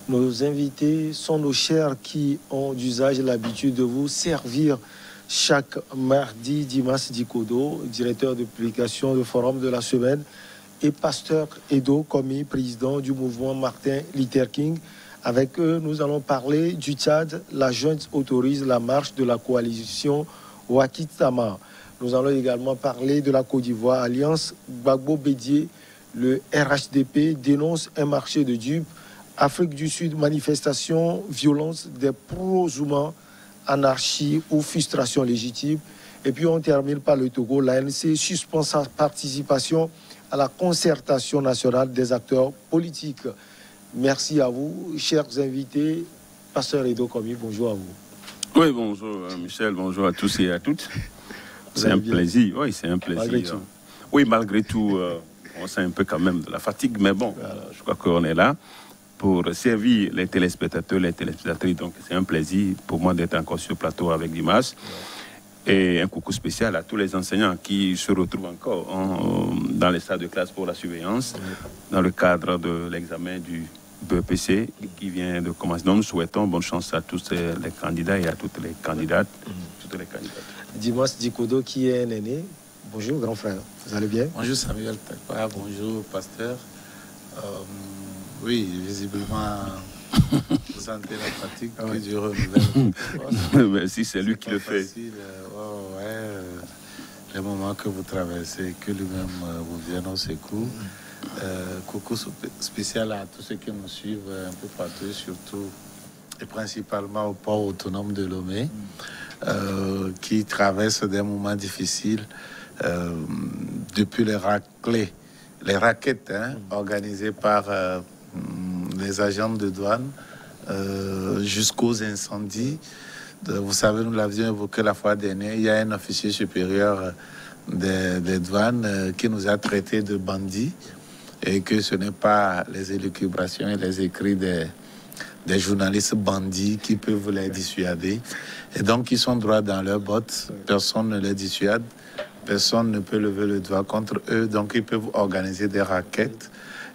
Nos invités sont nos chers qui ont d'usage l'habitude de vous servir chaque mardi. Dimas Dikodo, directeur de publication du Forum de la semaine, et Pasteur Edo Komi, président du mouvement Martin Luther King. Avec eux, nous allons parler du Tchad. La junte autorise la marche de la coalition Ouakitama. Nous allons également parler de la Côte d'Ivoire. Alliance Gbagbo Bédié, le RHDP dénonce un marché de dupes. Afrique du Sud, manifestation, violence des pro-humains, anarchie ou frustration légitime. Et puis on termine par le Togo. L'ANC suspend sa participation à la concertation nationale des acteurs politiques. Merci à vous, chers invités. Pasteur Edo Komi, bonjour à vous. Oui, bonjour Michel, bonjour à tous et à toutes. C'est un plaisir, oui, c'est un plaisir. Malgré tout. Oui, malgré tout, on sent un peu quand même de la fatigue, mais bon, je crois qu'on est là pour servir les téléspectateurs, les téléspectatrices. Donc c'est un plaisir pour moi d'être encore sur le plateau avec Dimas. Et un coucou spécial à tous les enseignants qui se retrouvent encore dans les salles de classe pour la surveillance, dans le cadre de l'examen du BEPC qui vient de commencer. Donc nous souhaitons bonne chance à tous les candidats et à toutes les candidates. Dimas Dikodo qui est un aîné. Bonjour grand frère, vous allez bien? Bonjour Samuel Takpa, bonjour pasteur. Oui, visiblement, vous sentez la fatigue que du renouvellement. Merci, c'est lui qui le fait. Les moments que vous traversez, que lui-même vous vienne au secours. Coucou spécial à tous ceux qui nous suivent un peu partout, surtout et principalement au port autonome de Lomé, qui traverse des moments difficiles depuis les raquettes organisées par les agents de douane jusqu'aux incendies. Vous savez, nous l'avions évoqué la fois dernière, il y a un officier supérieur des douanes qui nous a traités de bandits et que ce n'est pas les élucubrations et les écrits des journalistes bandits qui peuvent les dissuader. Et donc, ils sont droits dans leurs bottes, personne ne les dissuade, personne ne peut lever le doigt contre eux, donc ils peuvent organiser des raquettes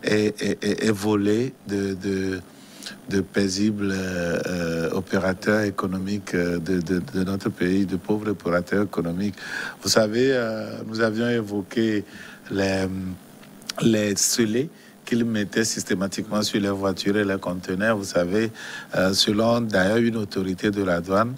et voler de paisibles opérateurs économiques de notre pays, de pauvres opérateurs économiques. Vous savez, nous avions évoqué les scellés qu'ils mettaient systématiquement sur les voitures et les conteneurs. Vous savez, selon d'ailleurs une autorité de la douane,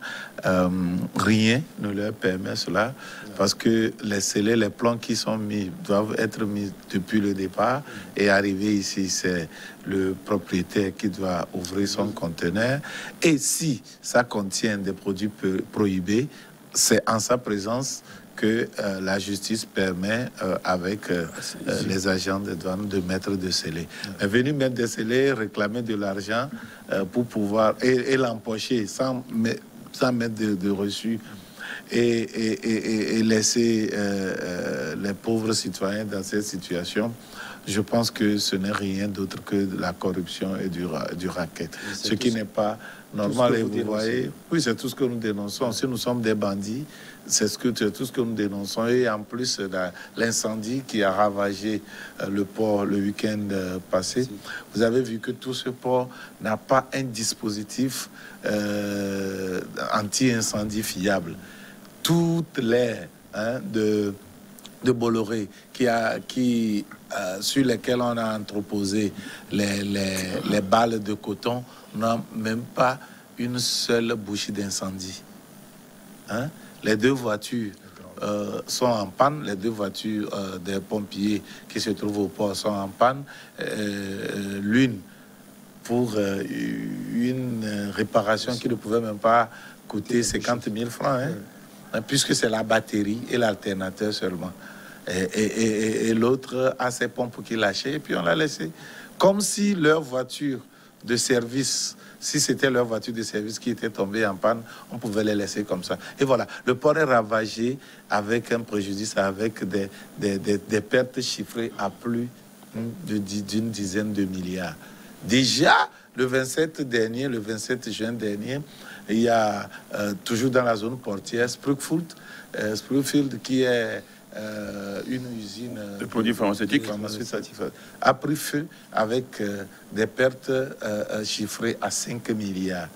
rien ne leur permet cela, parce que les scellés, les plans qui sont mis, doivent être mis depuis le départ et arriver ici, c'est le propriétaire qui doit ouvrir son conteneur. Et si ça contient des produits prohibés, c'est en sa présence que la justice permet avec les agents de douane de mettre des scellés. Venir mettre des scellés, réclamer de l'argent pour pouvoir et l'empocher sans mettre de reçu et laisser les pauvres citoyens dans cette situation, je pense que ce n'est rien d'autre que de la corruption et du racket. Ce qui n'est pas normal. Et vous voyez, oui, c'est tout ce que nous dénonçons. Si nous sommes des bandits, c'est tout ce que nous dénonçons. Et en plus, l'incendie qui a ravagé le port le week-end passé, vous avez vu que tout ce port n'a pas un dispositif anti-incendie fiable. Toutes les de Bolloré sur lesquelles on a entreposé les balles de coton n'ont même pas une seule bouchée d'incendie. Les deux voitures sont en panne, les deux voitures des pompiers qui se trouvent au port sont en panne. L'une pour une réparation qui ne pouvait même pas coûter 50 000 francs, puisque c'est la batterie et l'alternateur seulement. Et l'autre a ses pompes qui lâchaient, et puis on l'a laissé. Comme si leur voiture de service, si c'était leur voiture de service qui était tombée en panne, on pouvait les laisser comme ça. Et voilà, le port est ravagé avec un préjudice, avec des pertes chiffrées à plus d'une dizaine de milliards. Déjà, le 27 juin dernier, il y a toujours dans la zone portière Springfield qui est une usine de produits pharmaceutiques a pris feu avec des pertes chiffrées à 5 milliards.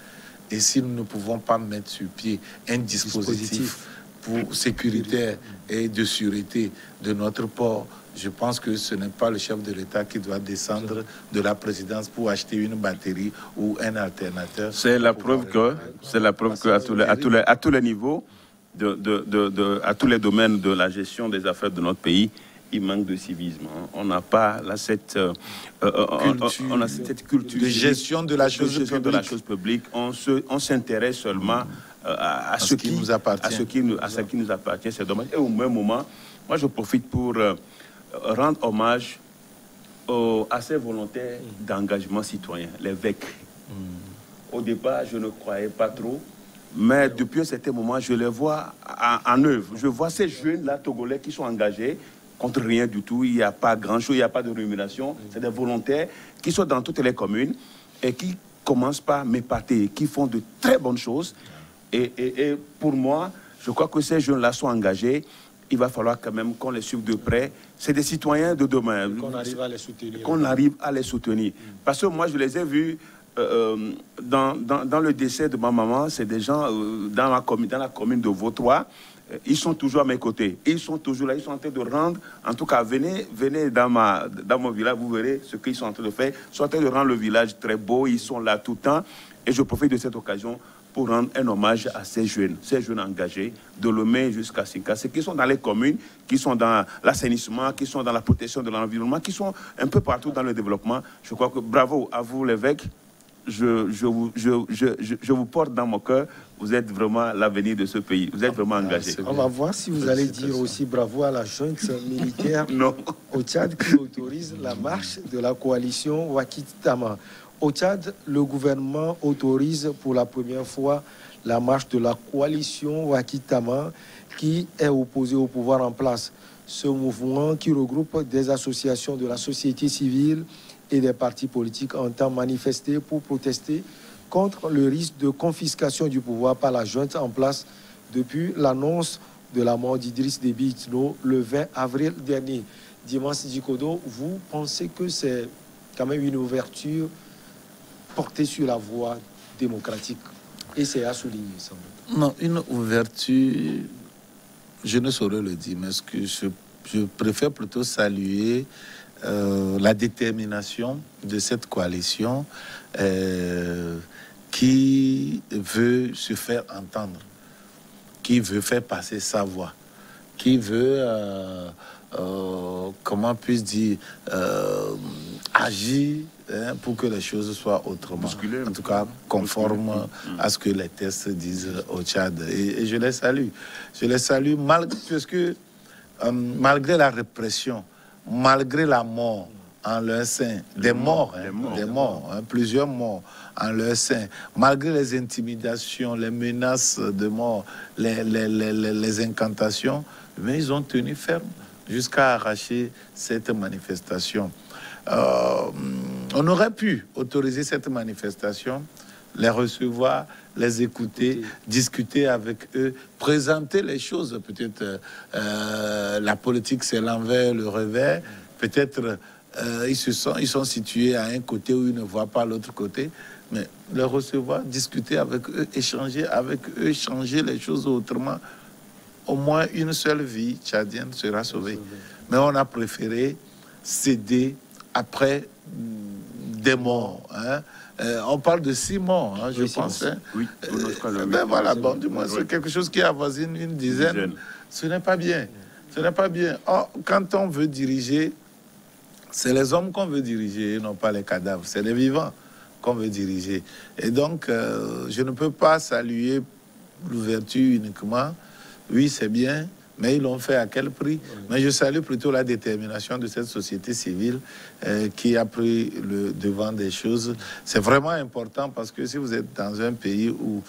Et si nous ne pouvons pas mettre sur pied un dispositif pour sécuritaire et de sûreté de notre port, je pense que ce n'est pas le chef de l'État qui doit descendre de la présidence pour acheter une batterie ou un alternateur. C'est la preuve que à tous les niveaux, à tous les domaines de la gestion des affaires de notre pays, il manque de civisme. On n'a pas cette culture de gestion de la chose publique. On s'intéresse seulement à ce qui nous appartient. C'est dommage. Et au même moment, moi je profite pour rendre hommage à ces volontaires d'engagement citoyen, les VEC. Au départ, je ne croyais pas trop, mais depuis un certain moment, je les vois en œuvre. Je vois ces jeunes-là, Togolais, qui sont engagés contre rien du tout. Il n'y a pas grand-chose, il n'y a pas de rémunération. C'est des volontaires qui sont dans toutes les communes et qui commencent par m'épater, qui font de très bonnes choses. Et pour moi, je crois que ces jeunes-là sont engagés. Il va falloir quand même qu'on les suive de près. C'est des citoyens de demain. Qu'on arrive à les soutenir. Qu'on arrive à les soutenir. Parce que moi, je les ai vus dans le décès de ma maman. C'est des gens dans la commune de Vautois. Ils sont toujours à mes côtés. Ils sont toujours là. Ils sont en train de rendre. En tout cas, venez dans mon village. Vous verrez ce qu'ils sont en train de faire. Ils sont en train de rendre le village très beau. Ils sont là tout le temps. Et je profite de cette occasion pour rendre un hommage à ces jeunes engagés, de Lomé jusqu'à Sinka, ceux qui sont dans les communes, qui sont dans l'assainissement, qui sont dans la protection de l'environnement, qui sont un peu partout dans le développement. Je crois que bravo à vous, l'évêque. Je vous porte dans mon cœur. Vous êtes vraiment l'avenir de ce pays. Vous êtes vraiment engagé. On va voir si vous allez dire aussi bravo à la junte militaire au Tchad qui autorise la marche de la coalition Wakitama. Au Tchad, le gouvernement autorise pour la première fois la marche de la coalition Wakitama qui est opposée au pouvoir en place. Ce mouvement qui regroupe des associations de la société civile et des partis politiques entend manifester pour protester contre le risque de confiscation du pouvoir par la junte en place depuis l'annonce de la mort d'Idriss Déby Itno le 20 avril dernier. Dimas Dikodo, vous pensez que c'est quand même une ouverture portée sur la voie démocratique? Et c'est à souligner, sans doute. Non, une ouverture, je ne saurais le dire, mais ce que je préfère plutôt saluer la détermination de cette coalition qui veut se faire entendre, qui veut faire passer sa voix, qui veut, comment puis-je dire, agir pour que les choses soient autrement. En tout cas, conforme à ce que les tests disent au Tchad. Et je les salue. Je les salue malgré la répression, malgré la mort en leur sein, plusieurs morts en leur sein, malgré les intimidations, les menaces de mort, les incantations, mais ils ont tenu ferme jusqu'à arracher cette manifestation. On aurait pu autoriser cette manifestation, les recevoir, les écouter, discuter avec eux, présenter les choses. Peut-être la politique, c'est l'envers, le revers. Peut-être ils sont situés à un côté où ils ne voient pas l'autre côté. Mais les recevoir, discuter avec eux, échanger avec eux, changer les choses autrement. Au moins une seule vie tchadienne sera sauvée. Mais on a préféré céder après des morts. On parle de 6 morts, je pense. Oui. Ben voilà, bon, du moins, c'est quelque chose qui avoisine une dizaine. Ce n'est pas bien. Ce n'est pas bien. Quand on veut diriger, c'est les hommes qu'on veut diriger, non pas les cadavres. C'est les vivants qu'on veut diriger. Et donc, je ne peux pas saluer l'ouverture uniquement. Oui, c'est bien, mais ils l'ont fait à quel prix? Mais je salue plutôt la détermination de cette société civile qui a pris le devant des choses. C'est vraiment important parce que si vous êtes dans un pays où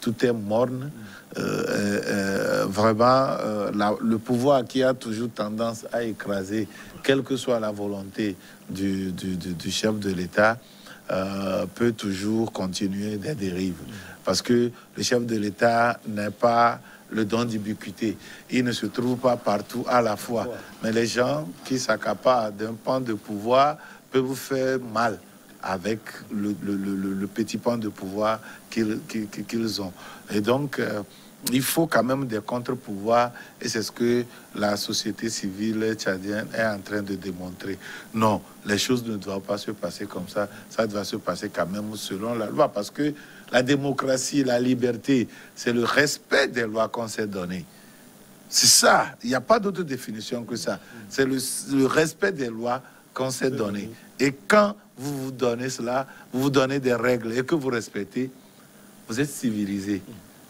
tout est morne, vraiment, le pouvoir qui a toujours tendance à écraser, quelle que soit la volonté du chef de l'État, peut toujours continuer des dérives. Parce que le chef de l'État n'est pas le don d'ubiquité. Il ne se trouve pas partout à la fois. Mais les gens qui s'accaparent d'un pan de pouvoir peuvent vous faire mal avec le petit pan de pouvoir qu'ils ont. Et donc, il faut quand même des contre-pouvoirs, et c'est ce que la société civile tchadienne est en train de démontrer. Non, les choses ne doivent pas se passer comme ça. Ça doit se passer quand même selon la loi, parce que la démocratie, la liberté, c'est le respect des lois qu'on s'est données. C'est ça, il n'y a pas d'autre définition que ça. C'est le respect des lois qu'on s'est données. Et quand vous vous donnez cela, vous vous donnez des règles et que vous respectez, vous êtes civilisé.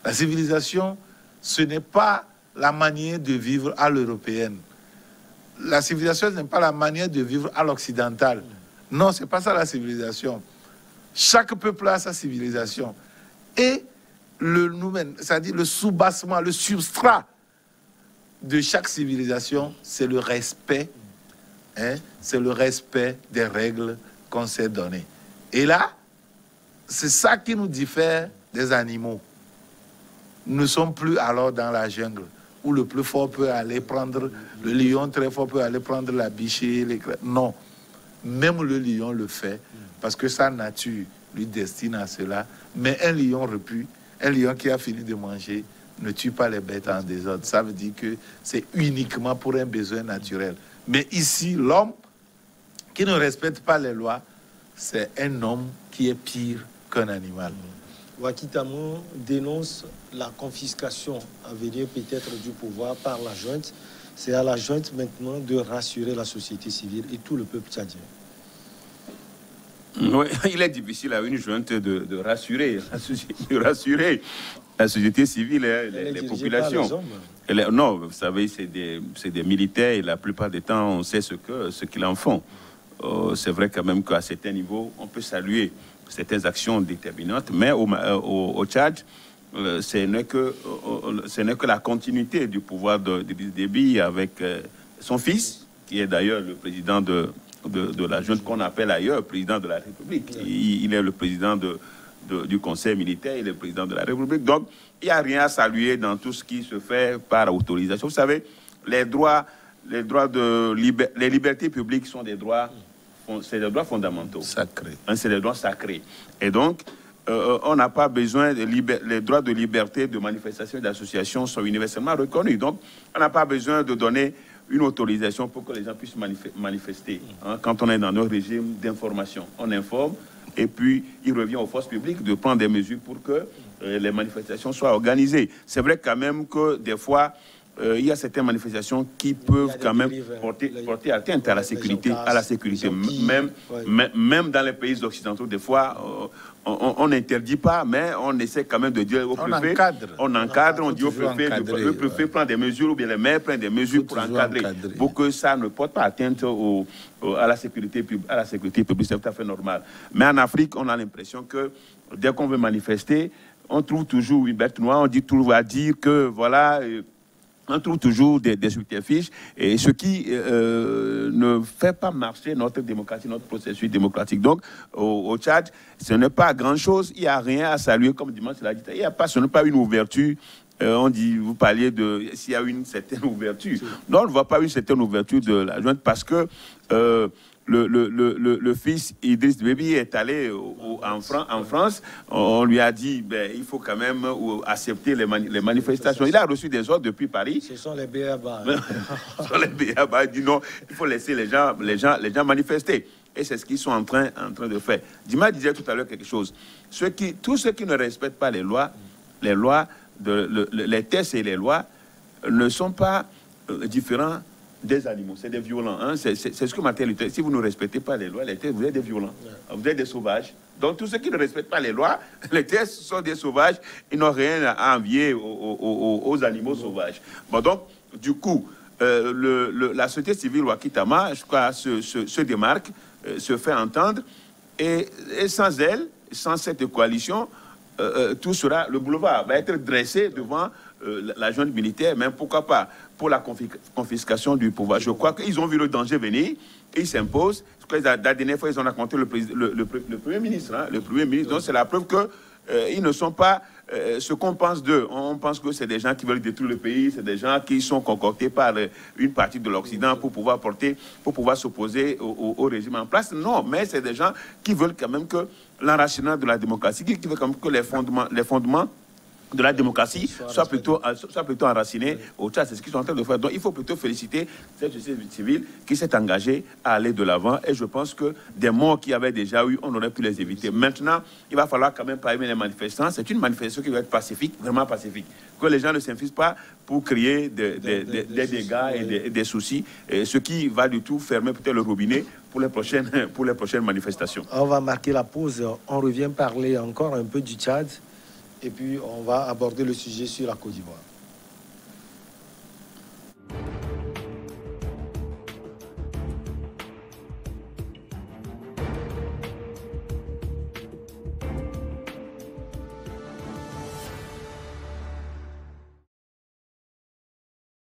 La civilisation, ce n'est pas la manière de vivre à l'européenne. La civilisation, ce n'est pas la manière de vivre à l'occidentale. Non, ce n'est pas ça la civilisation. Chaque peuple a sa civilisation. Et c'est-à-dire le soubassement, le substrat de chaque civilisation, c'est le respect. C'est le respect des règles qu'on s'est données. Et là, c'est ça qui nous diffère des animaux. Nous ne sommes plus alors dans la jungle, où le plus fort peut aller prendre, le lion très fort peut aller prendre la biche. Non, même le lion le fait, parce que sa nature lui destine à cela. Mais un lion repu, un lion qui a fini de manger, ne tue pas les bêtes en désordre. Ça veut dire que c'est uniquement pour un besoin naturel. Mais ici, l'homme qui ne respecte pas les lois, c'est un homme qui est pire qu'un animal. Waky Tamo dénonce la confiscation à venir peut-être du pouvoir par la junte. C'est à la junte maintenant de rassurer la société civile et tout le peuple tchadien. Oui, il est difficile à une junte de rassurer la société civile et les populations. Non, vous savez, c'est des militaires et la plupart des temps, on sait ce qu'ils en font. C'est vrai quand même qu'à certains niveaux, on peut saluer certaines actions déterminantes, mais au Tchad, ce n'est que la continuité du pouvoir d'Idriss Déby avec son fils, qui est d'ailleurs le président de la junte qu'on appelle ailleurs président de la République. Il est le président du conseil militaire, il est le président de la République. Donc, il n'y a rien à saluer dans tout ce qui se fait par autorisation. Vous savez, les libertés publiques sont des droits, c'est des droits fondamentaux. Sacrés. C'est des droits sacrés. Et donc, on n'a pas besoin les droits de liberté, de manifestation et d'association sont universellement reconnus. Donc, on n'a pas besoin de donner une autorisation pour que les gens puissent manifester. Quand on est dans un régime d'information, on informe et puis il revient aux forces publiques de prendre des mesures pour que les manifestations soient organisées. C'est vrai quand même que des fois, il y a certaines manifestations qui peuvent quand même porter atteinte à la sécurité, même dans les pays occidentaux. Des fois, on n'interdit pas, mais on essaie quand même de dire au préfet, on encadre, on dit au préfet, le préfet prend des mesures, ou bien les maires prennent des mesures pour encadrer, pour que ça ne porte pas atteinte à la sécurité publique. C'est tout à fait normal. Mais en Afrique, on a l'impression que dès qu'on veut manifester, on trouve toujours une bête noire, on va dire que voilà. On trouve toujours des subterfuges, et ce qui ne fait pas marcher notre démocratie, notre processus démocratique. Donc, au Tchad, ce n'est pas grand-chose. Il n'y a rien à saluer, comme dimanche l'a dit. Ce n'est pas une ouverture. On dit, vous parliez de s'il y a une certaine ouverture. Non, on ne voit pas une certaine ouverture de la junte parce que le fils Idriss Déby est allé en France. On lui a dit il faut quand même accepter les manifestations. Il a reçu des ordres depuis Paris. Ce sont les BABA. Ce sont les BABA. Il dit non, il faut laisser les gens manifester. Et c'est ce qu'ils sont en train de faire. Dima disait tout à l'heure quelque chose. Tous ceux qui ne respectent pas les lois, les tests et les lois ne sont pas différents des animaux, c'est des violents. C'est ce que Martin Luther dit. Si vous ne respectez pas les lois, les tests, vous êtes des violents. Vous êtes des sauvages. Donc tous ceux qui ne respectent pas les lois, les tests sont des sauvages. Ils n'ont rien à envier aux animaux sauvages. Bon, donc, du coup, la société civile Waky Tama, je crois, se démarque, se fait entendre. Et sans elle, sans cette coalition, tout sera, le boulevard va être dressé devant la junte militaire, même pourquoi pas pour la confiscation du pouvoir. Je crois qu'ils ont vu le danger venir, et ils s'imposent. La dernière fois, ils ont rencontré le Premier ministre. Le Premier ministre, donc c'est la preuve que ils ne sont pas ce qu'on pense d'eux. On pense que c'est des gens qui veulent détruire le pays, c'est des gens qui sont concoctés par une partie de l'Occident pour pouvoir s'opposer au régime en place. Non, mais c'est des gens qui veulent quand même que l'enracinement de la démocratie, qui veulent quand même que les fondements de la démocratie soit plutôt enracinée au Tchad. C'est ce qu'ils sont en train de faire. Donc il faut plutôt féliciter cette société civile qui s'est engagée à aller de l'avant. Et je pense que des morts qu'il y avait déjà eu, on aurait pu les éviter. Maintenant, il va falloir quand même parler les manifestants. C'est une manifestation qui doit être pacifique, vraiment pacifique. Que les gens ne s'infusent pas pour créer des dégâts et des soucis. Et ce qui va du tout fermer peut-être le robinet pour les prochaines manifestations. On va marquer la pause. On revient parler encore un peu du Tchad. Et puis, on va aborder le sujet sur la Côte d'Ivoire.